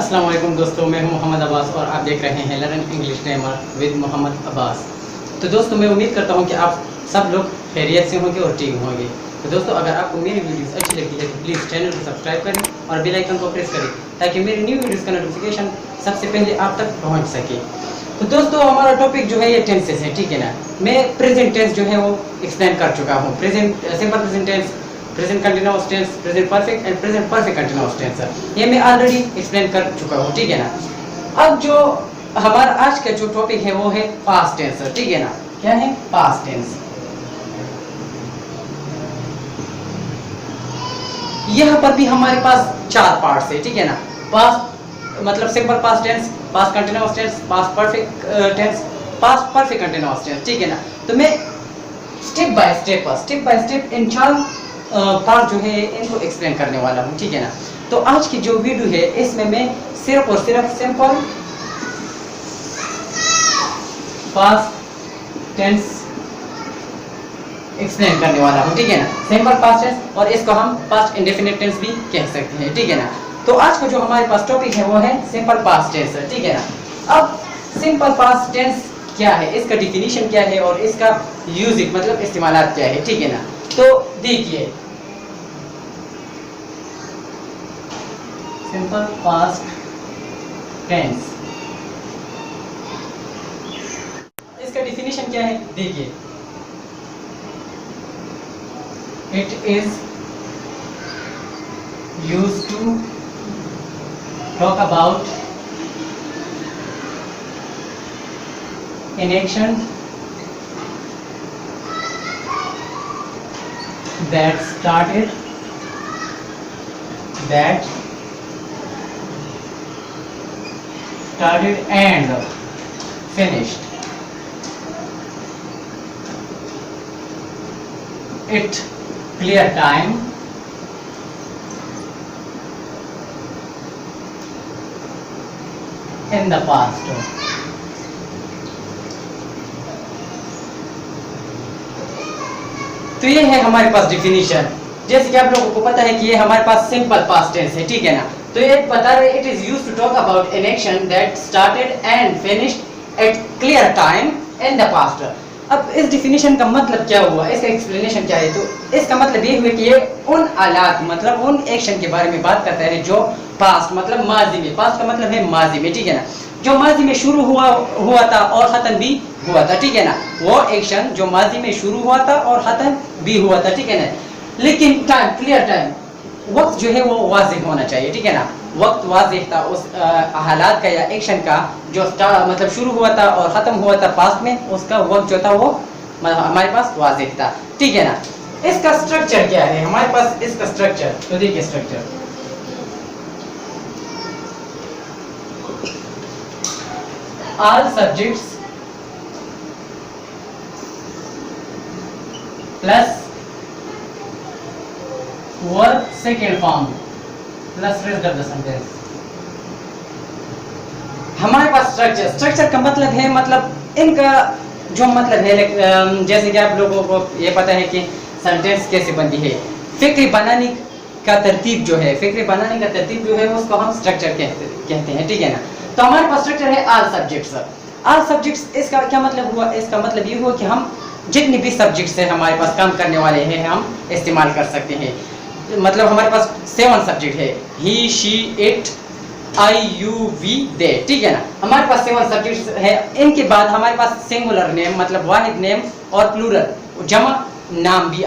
अस्सलाम वालेकुम दोस्तों, मैं हूं मोहम्मद अब्बास और आप देख रहे हैं learn English grammar with Mohammad Abbas. तो दोस्तों, मैं उम्मीद करता हूं कि आप सब लोग खैरियत से होंगे और ठीक होंगे। तो दोस्तों, अगर आपको मेरी वीडियोस अच्छी लगती है तो प्लीज़ चैनल को सब्सक्राइब करें और बेल आइकन को प्रेस करें ताकि मेरी न्यू वीडियोज़ का नोटिफिकेशन सबसे पहले आप तक पहुँच सके। तो दोस्तों, हमारा टॉपिक जो है ये टेंसेस है, ठीक है ना। मैं प्रेजेंट टेंस जो है वो एक्सप्लेन कर चुका हूँ। Simple present tense, present continuous tense, present perfect and present perfect continuous tense, ये मैं ऑलरेडी एक्सप्लेन कर चुका हूँ, ठीक है ना। अब जो हमारा आज का जो टॉपिक है वो है पास्ट टेंस, ठीक है ना। क्या है? Past tense. यहाँ पर भी हमारे पास चार पार्ट्स है, ठीक है ना। पास्ट मतलब simple past tense, past continuous tense, past perfect tense, past perfect continuous tense, ठीक है ना। तो मैं स्टेप बाय स्टेप इन चार पार्ट जो है इनको एक्सप्लेन करने वाला हूँ, ठीक है ना। तो आज की जो वीडियो है इसमें मैं सिर्फ और सिर्फ सिंपल पास्ट टेंस एक्सप्लेन करने वाला हूँ, ठीक है ना। सिंपल पास्ट टेंस, और इसको हम पास्ट इंडेफिनिट टेंस भी कह सकते हैं, ठीक है ना। तो आज का जो हमारे पास टॉपिक है वो है सिंपल पास्ट टेंस, ठीक है ना। अब सिंपल पास्ट टेंस क्या है, इसका डिफिनीशन क्या है और इसका यूजिंग मतलब इस्तेमालात क्या है, ठीक है ना। तो देखिए, सिंपल पास्ट टेंस, इसका डिफिनीशन क्या है, देखिए। It is used to talk about an action that started and finished. It clear time in the past. तो ये है हमारे पास डिफिनीशन। जैसे कि आप लोगों को पता है कि ये हमारे पास सिंपल पास्ट टेंस है, ठीक है ना। तो ये बता रहे it is used to talk about an action that started and finished at clear time in the past. अब इस डिफिनीशन का मतलब क्या हुआ, इसका एक्सप्लेनेशन क्या है। तो इसका मतलब ये हुआ कि ये उन हालात मतलब उन एक्शन के बारे में बात करता है जो पास्ट मतलब माजी में, पास्ट का मतलब है माजी में, ठीक है ना, जो माजी में शुरू हुआ था और खत्म भी हुआ था, ठीक है ना। वो एक्शन जो माजी में शुरू हुआ था और खत्म भी हुआ था, ठीक है ना। लेकिन टाइम, क्लियर टाइम, वक्त जो है वो वाज़ेह होना चाहिए, ठीक है ना। वक्त वाज़ेह था उस हालात का या एक्शन का जो मतलब शुरू हुआ था और ख़त्म हुआ था पास्ट में, उसका वक्त जो था वो हमारे पास वाज़ेह था, ठीक है ना। इसका स्ट्रक्चर क्या है हमारे पास, इसका स्ट्रक्चर तो देखिए, structure all subjects plus verb second form plus rest of the sentence। हमारे पास स्ट्रक्चर का मतलब है, मतलब इनका जो मतलब है, जैसे कि आप लोगों को ये पता है कि सेंटेंस कैसे बनती है। फिक्र बनाने का तरतीब जो है उसको हम स्ट्रक्चर कहते हैं, ठीक है ना। तो हमारे पास स्ट्रक्चर है ऑल सब्जेक्ट्स। इसका क्या मतलब हुआ, इसका मतलब ये हुआ कि हम जितने भी सब्जेक्ट्स हैं हमारे पास काम करने वाले हैं हम इस्तेमाल कर सकते हैं। मतलब हमारे पास 7 सब्जेक्ट है, he, she, it, I, you, we, they, ठीक है ना। हमारे पास 7 सब्जेक्ट्स है। इनके बाद हमारे पास सिंगुलर नेम मतलब वाहिद नेम और प्लूरल जमा नाम भी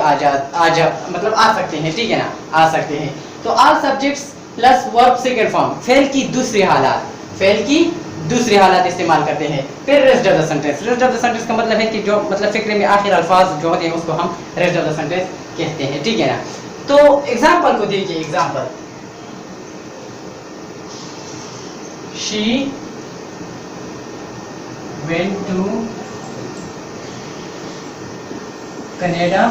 मतलब आ सकते हैं, ठीक है ना, आ सकते हैं। तो all subjects plus verb second form, fail की दूसरी हालात इस्तेमाल करते हैं। फिर रेस्ट ऑफ द सेंटेंस का मतलब है कि जो मतलब फिक्रे में आखिर अल्फाज जो होते हैं उसको हम रेस्ट ऑफ द सेंटेंस कहते हैं, ठीक है ना। तो एग्जांपल को देखिए, example, she went to Canada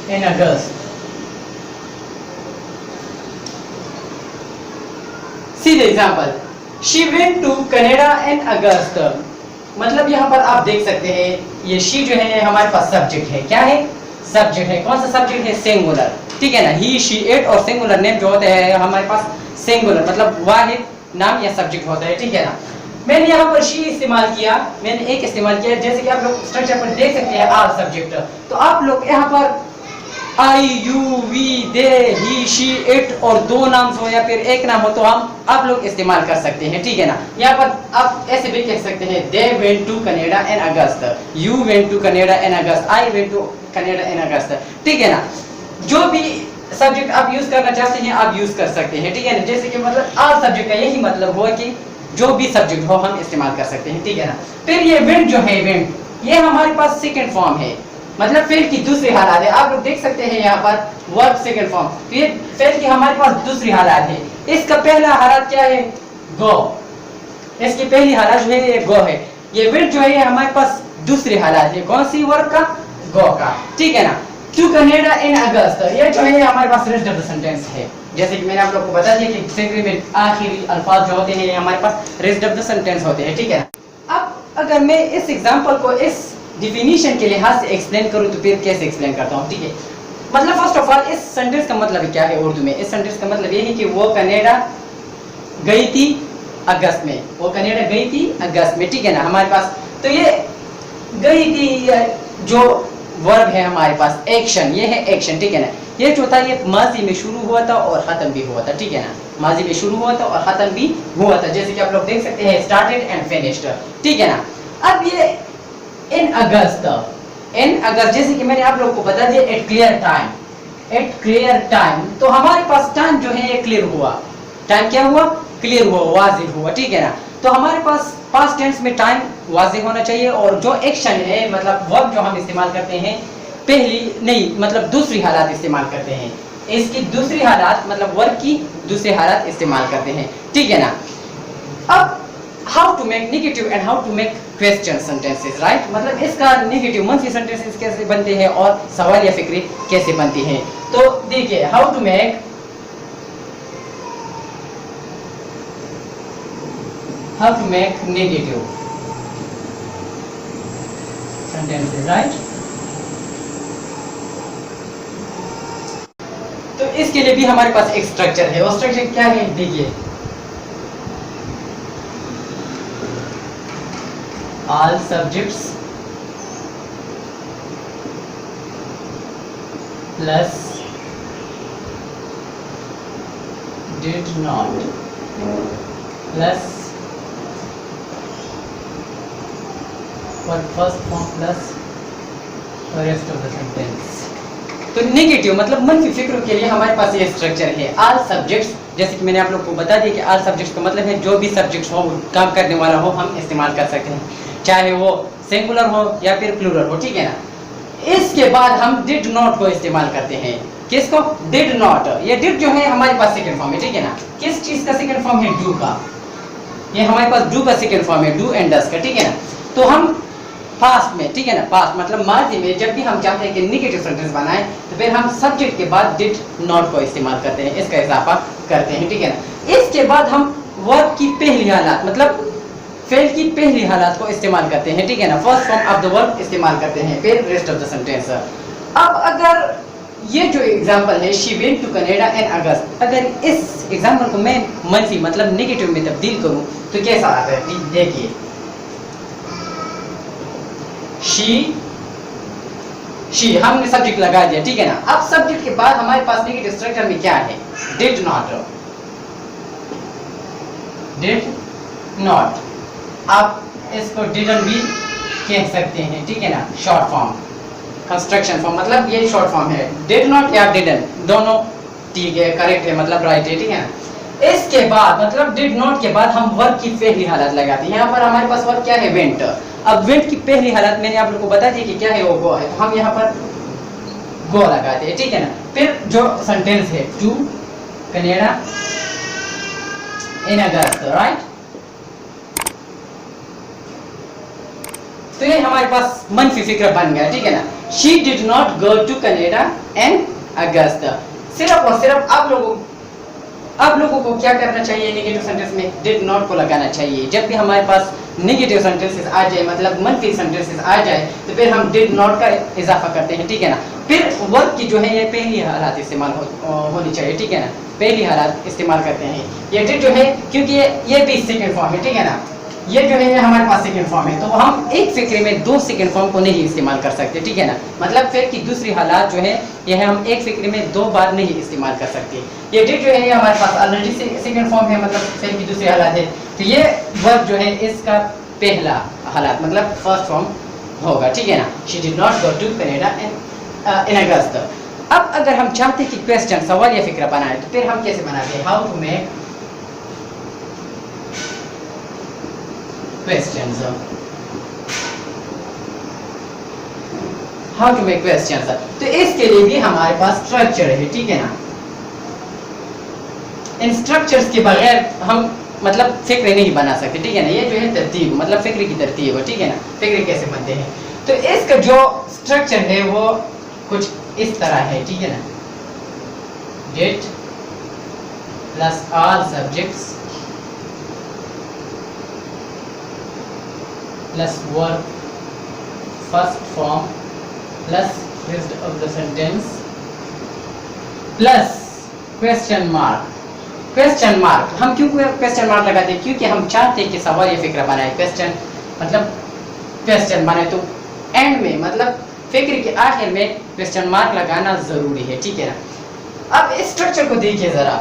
in August. See the example. She went to Canada in August. मतलब यहाँ पर आप देख सकते हैं ये शी जो है हमारे पास सब्जेक्ट है। क्या है? सब्जेक्ट है। कौन सा सब्जेक्ट है? सिंगुलर। ठीक है ना। ही शी इट और सिंगुलर नेम जो होते हैं हमारे पास सिंगुलर मतलब वाहिद नाम या सब्जेक्ट होता है, ठीक है ना। मैंने यहाँ पर शी इस्तेमाल किया, मैंने एक इस्तेमाल किया, जैसे कि आप लोग स्ट्रक्चर पर देख सकते हैं आल सब्जेक्ट। तो आप लोग यहाँ पर I you we they he she it और दो नाम हो या फिर एक नाम हो तो हम आप लोग इस्तेमाल कर सकते हैं, ठीक है ना। यहाँ पर आप ऐसे भी कह सकते हैं they went to Canada in August, you went to Canada in August, I went to Canada in August, ठीक है ना। जो भी सब्जेक्ट आप यूज करना चाहते हैं आप यूज कर सकते हैं, ठीक है ना। जैसे कि मतलब आल सब्जेक्ट का यही मतलब हुआ कि जो भी सब्जेक्ट हो हम इस्तेमाल कर सकते हैं, ठीक है ना। फिर ये वेंट जो है, वेंट ये हमारे पास सेकंड फॉर्म है, मतलब फेल की दूसरी हालत है। आप लोग देख सकते हैं यहाँ पर वर्ब सेकंड फॉर्म, फिर फेल की हमारे पास दूसरी हालत है। इसका पहला हालत क्या है, गो, इसकी पहली हालत जो है ये गो है। ये वेंट जो है ये हमारे पास दूसरी हालत है, कौन सी, वर्ब का, गो का, ठीक है ना। टू कनाडा इन अगस्त ये जो है हमारे पास रेस्ट ऑफ द सेंटेंस है। जैसे कि मैंने आप लोग को बता दिया कि सेंटेंस में आखिरी अल्फाज जो होते हैं ये हमारे पास रेस्ट ऑफ द सेंटेंस होते हैं, ठीक है ना। अब अगर मैं इस एग्जांपल को इस डिफिनीशन के लिहाज से एक्सप्लेन करूं तो फिर कैसे एक्सप्लेन करता हूं, ठीक है। मतलब फर्स्ट ऑफ ऑल इस सेंटेंस का मतलब क्या है उर्दू में, इस सेंटेंस का मतलब ये है कि वो कनाडा गई थी अगस्त में, वो कनाडा गई थी अगस्त में, ठीक है ना। हमारे पास तो ये गई थी जो वर्ब है हमारे पास एक्शन, ये है एक्शन, ठीक है ना। ये जो था ये माजी में शुरू हुआ था और खत्म भी हुआ था, ठीक है ना। माजी में शुरू हुआ था और खत्म भी हुआ था, जैसे कि आप लोग देख सकते हैं स्टार्टेड एंड फिनिश्ड, ठीक है ना। अब ये इन अगस्त, इन अगस्त जैसे कि मैंने आप लोगों को बता दिया at clear time, at clear time, तो हमारे पास टाइम जो है ये क्लियर हुआ, टाइम क्या हुआ, क्लियर हुआ, वाज़ेह हुआ, ठीक है ना। तो हमारे पास पास्ट टेंस में टाइम वाज़ेह होना चाहिए और जो एक्शन है मतलब वर्ब जो हम इस्तेमाल करते हैं पहली नहीं मतलब दूसरी हालत इस्तेमाल करते हैं, इसकी दूसरी हालत मतलब वर्ब की दूसरी हालत इस्तेमाल करते हैं, ठीक है ना। अब how to make negative and how to make question sentences, right, मतलब इसका नेगेटिव मंफी सेंटेंसेस कैसे बनते हैं और सवाल या फिक्री कैसे बनती हैं। तो देखिए how to make negative sentences, right. तो इसके लिए भी हमारे पास एक स्ट्रक्चर है, वो स्ट्रक्चर क्या है देखिए, all subjects plus did not plus what first form plus the rest of the sentence। तो नेगेटिव मतलब मनफी फिक्रों के लिए हमारे पास ये स्ट्रक्चर है, ऑल सब्जेक्ट्स, जैसे कि मैंने आप लोग को बता दिया कि ऑल सब्जेक्ट्स का मतलब है जो भी सब्जेक्ट्स हो काम करने वाला हो हम इस्तेमाल कर सकते हैं, चाहे वो सिंगुलर हो या फिर प्लूरल हो, ठीक है ना। इसके बाद हम डिड नॉट को इस्तेमाल करते हैं, किसको, डिड नॉट। ये डिड जो है हमारे पास सेकंड फॉर्म है, ठीक है ना। किस चीज का सेकंड फॉर्म है, डू का, ये हमारे पास डू का सेकंड फॉर्म है, डू एंड डस का, ठीक है ना। तो हम पास्ट में, ठीक है ना, पास्ट मतलब माजी में जब भी हम चाहते हैं कि नेगेटिव सेंटेंस बनाएं तो फिर हम सब्जेक्ट के बाद डिड नॉट को इस्तेमाल करते हैं, इसका इजाफा करते हैं, ठीक है ना। इसके बाद हम वर्ब की पहली हालत मतलब फेल की पहली हालत को इस्तेमाल करते हैं, ठीक है ना, first form of the verb इस्तेमाल करते हैं, फिर रेस्ट ऑफ द सेंटेंस। अब अगर ये जो एग्जांपल है she went to Canada in अगस्त, अगर इस एग्जांपल को मैं मनफी मतलब नेगेटिव में तब्दील करूं तो कैसा आता है, देखिए शी हमने सब्जेक्ट लगा दिया, ठीक है ना। अब सब्जेक्ट के बाद हमारे पास नेगेटिव स्ट्रक्चर में क्या है, डिड नॉट, आप इसको डिडंट भी कह सकते हैं, ठीक है ना, शॉर्ट फॉर्म कंस्ट्रक्शन फॉर्म, मतलब ये शॉर्ट फॉर्म है, डिड नॉट या डिडंट दोनों ठीक है, करेक्ट है, मतलब राइट है, ठीक है ना। इसके बाद मतलब डिड नॉट के बाद हम वर्ब की पहली हालत लगाते हैं, यहाँ पर हमारे पास वर्ब क्या है, वेंट। अब वेंट की पहली हालत मैंने आप लोगों को बता दी कि क्या है, वो गो है, तो हम यहाँ पर गो लगाते हैं, ठीक है ना। फिर जो सेंटेंस है to Canada in August, right, तो ये हमारे पास मनफी फिक्र बन गया, ठीक है ना। She did not go to Canada in August. सिर्फ और सिर्फ आप लोगों को क्या करना चाहिए, नेगेटिव सेंटेंस में डिड नॉट को लगाना चाहिए। जब भी हमारे पास नेगेटिव सेंटेंसेस आ जाए मतलब मनफी सेंटेंसेस आ जाए तो फिर हम डिड नॉट का इजाफा करते हैं, ठीक है ना। फिर वर्ब की जो है ये पहली हालात इस्तेमाल होनी चाहिए, ठीक है ना, पहली हालात इस्तेमाल करते हैं। ये डिड जो है क्योंकि ये भी सेकंड फॉर्म है, ठीक है ना, ये जो है ये हमारे पास सेकंड फॉर्म है, तो हम एक फिक्रे में दो सेकंड फॉर्म को नहीं इस्तेमाल कर सकते, ठीक है ना। मतलब फिर की दूसरी हालात जो है यह हम एक फिक्रे में दो बार नहीं इस्तेमाल कर सकते। ये डिड जो है ये हमारे पास ऑलरेडी सेकंड फॉर्म है, मतलब फिर की दूसरी हालात है, तो ये वर्ब जो है इसका पहला हालात मतलब फर्स्ट फॉर्म होगा, ठीक है ना। She did not go to Canada in August. अब अगर हम चाहते हैं कि क्वेश्चन सवाल या फिक्रा बनाए तो फिर हम कैसे बनाते हैं, how to make questions, how to make questions. तो इसके लिए भी हमारे पास स्ट्रक्चर है, ठीक है ना। इन स्ट्रक्चर्स के बगैर हम मतलब फिक्रे नहीं बना सकते, ठीक है ना। ये जो है तरतीब मतलब फिक्रे की तरतीब है, ठीक है ना, फिक्रे कैसे बनते हैं। तो इसका जो स्ट्रक्चर है वो कुछ इस तरह है, ठीक है ना। Did plus all subjects plus verb first form plus rest of the sentence plus question mark. Question mark हम क्यों क्वेश्चन मार्क लगाते हैं, क्योंकि हम चाहते हैं कि सवाल या फिक्रा बनाए, क्वेश्चन मतलब क्वेश्चन बनाए, तो एंड में मतलब फिक्र के आखिर में क्वेश्चन मार्क लगाना जरूरी है, ठीक है ना। अब इस स्ट्रक्चर को देखिए जरा,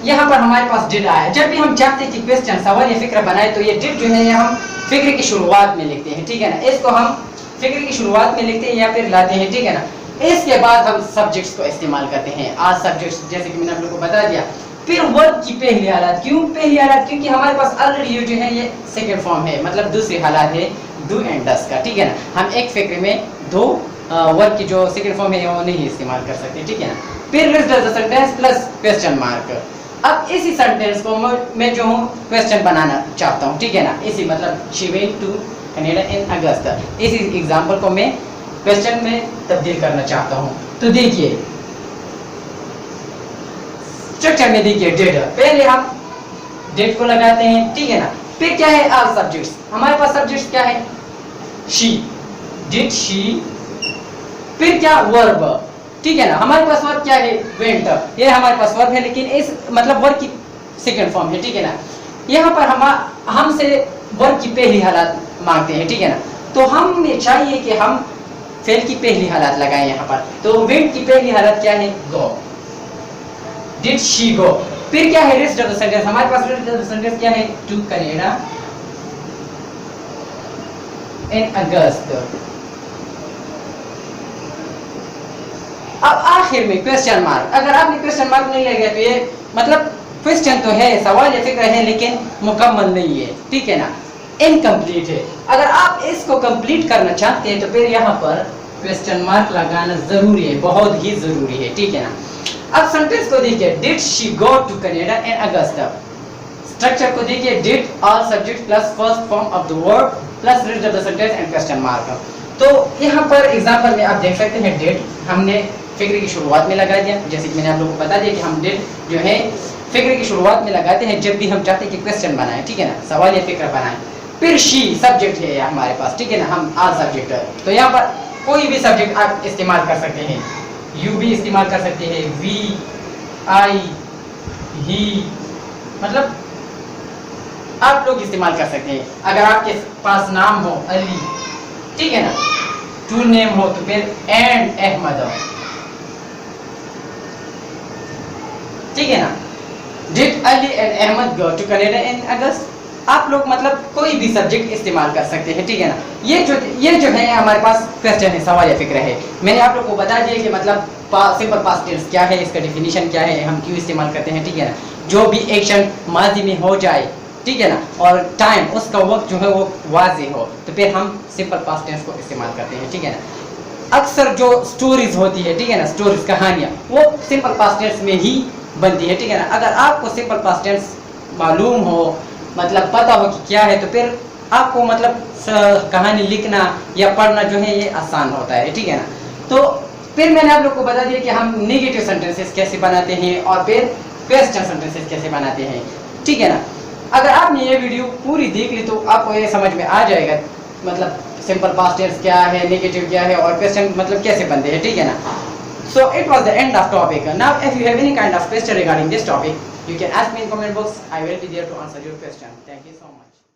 यहाँ पर हमारे पास डिड आया। जब भी हम चाहते हैं कि क्वेश्चन सवाल या फिक्रा बनाए तो ये डिड जो है ये हम फिक्र की शुरुआत में लिखते हैं, ठीक है ना। इसको हम फिक्र की शुरुआत में लिखते हैं या फिर लाते हैं, ठीक है ना। इसके बाद हम सब्जेक्ट्स को इस्तेमाल करते हैं, आज सब्जेक्ट्स जैसे कि मैंने आप लोगों को बता दिया। फिर वर्ब की पहली हालत, क्यों पहली हालत, क्योंकि हमारे पास ऑलरेडी ये जो है ये सेकंड फॉर्म है, मतलब दूसरी हालत है डू एंड डस का, ठीक है ना। हम एक फिक्रे में दो वर्ब की जो सेकंड फॉर्म है वो नहीं इस्तेमाल कर सकते, ठीक है ना। फिर rest of the sentence plus question mark. अब इसी सेंटेंस को मैं जो हूँ क्वेश्चन बनाना चाहता हूँ, ठीक है ना। इसी मतलब she went to Canada in अगस्त, इसी एग्जांपल को मैं क्वेश्चन में तब्दील करना चाहता हूँ। तो देखिए स्ट्रक्चर में देखिए डिड, पहले हम डिड को लगाते हैं, ठीक है ना। फिर क्या है ऑल सब्जेक्ट्स, हमारे पास सब्जेक्ट्स क्या है शी, डिड शी। फिर क्या वर्ब, ठीक है ना, हमारे पास वर्ब क्या है वेंट, ये हमारे पास वर्ब है लेकिन इस मतलब वर्ब की सेकंड फॉर्म है, ठीक है ना। यहाँ पर हमसे वर्ब की पहली हालत मांगते हैं, ठीक है ना। तो हमें चाहिए कि हम फेल की पहली हालत लगाएं यहाँ पर। तो वेंट की पहली हालत क्या है गो, डिड शी गो। फिर क्या है रेस्ट ऑफ द सेंटेंस, हमारे पास रेस्ट ऑफ द सेंटेंस क्या है टू कनाडा इन अगस्त। अब आखिर में क्वेश्चन मार्क, अगर आपने क्वेश्चन मार्क नहीं लगाया तो ये मतलब क्वेश्चन तो है, सवाल या फिक्र है लेकिन मुकम्मल नहीं है, ठीक है ना, इनकम्प्लीट है। अगर आप इसको कंप्लीट करना चाहते हैं तो फिर यहाँ पर क्वेश्चन मार्क लगाना जरूरी है, बहुत ही जरूरी है, ठीक है ना। अब सेंटेंस को देखिए did she go to Canada in August. Structure को देखिए did all subject plus first form of the verb plus rest of the sentence and question mark. तो यहाँ पर एग्जांपल में आप देख सकते हैं डिड हमने फिक्र की शुरुआत में लगा दिया, जैसे कि मैंने आप लोगों को बता दिया कि हम डिड जो है फिक्र की शुरुआत में लगाते हैं जब भी हम चाहते हैं कि क्वेश्चन बनाएं, ठीक है ना, सवाल या फिक्र बनाएं। फिर शी सब्जेक्ट है हमारे पास, ठीक है ना, हम ऑल सब्जेक्ट है, तो यहाँ पर कोई भी सब्जेक्ट आप इस्तेमाल कर सकते हैं, यू भी इस्तेमाल कर सकते हैं, वी आई ही, मतलब आप लोग इस्तेमाल कर सकते हैं। अगर आपके पास नाम हो अली, ठीक है ना, टू नेम हो तो फिर एंड अहमद, ठीक है ना। Did Ali and Ahmed go to Canada in August. आप लोग मतलब कोई भी सब्जेक्ट इस्तेमाल कर सकते हैं, ठीक है ना। ये जो है हमारे पास क्वेश्चन है, सवाल या फिक्र है। मैंने आप लोग को बता दिया कि मतलब सिंपल पास्ट टेंस क्या है, इसका डेफिनेशन क्या है, हम क्यों इस्तेमाल करते हैं, ठीक है ना। जो भी एक्शन माजी में हो जाए, ठीक है ना, और टाइम उसका वक्त जो है वो वाज़ेह हो तो फिर हम सिंपल पास्ट टेंस को इस्तेमाल करते हैं, ठीक है ना। अक्सर जो स्टोरीज होती है, ठीक है ना, स्टोरीज कहानियाँ वो सिंपल पास्ट टेंस में ही बनती है, ठीक है ना। अगर आपको सिंपल पास्ट टेंस मालूम हो, मतलब पता हो कि क्या है, तो फिर आपको मतलब कहानी लिखना या पढ़ना जो है ये आसान होता है, ठीक है ना। तो फिर मैंने आप लोग को बता दिया कि हम नेगेटिव सेंटेंसेस कैसे बनाते हैं और फिर क्वेश्चन सेंटेंसेस कैसे बनाते हैं, ठीक है ना। अगर आपने ये वीडियो पूरी देख ली तो आपको ये समझ में आ जाएगा मतलब सिंपल पास्ट टेंस क्या है, नेगेटिव क्या है और क्वेश्चन मतलब कैसे बनते हैं, ठीक है ना। So it was the end of topic. Now if you have any kind of question regarding this topic, you can ask me in comment box. I will be there to answer your question. Thank you so much.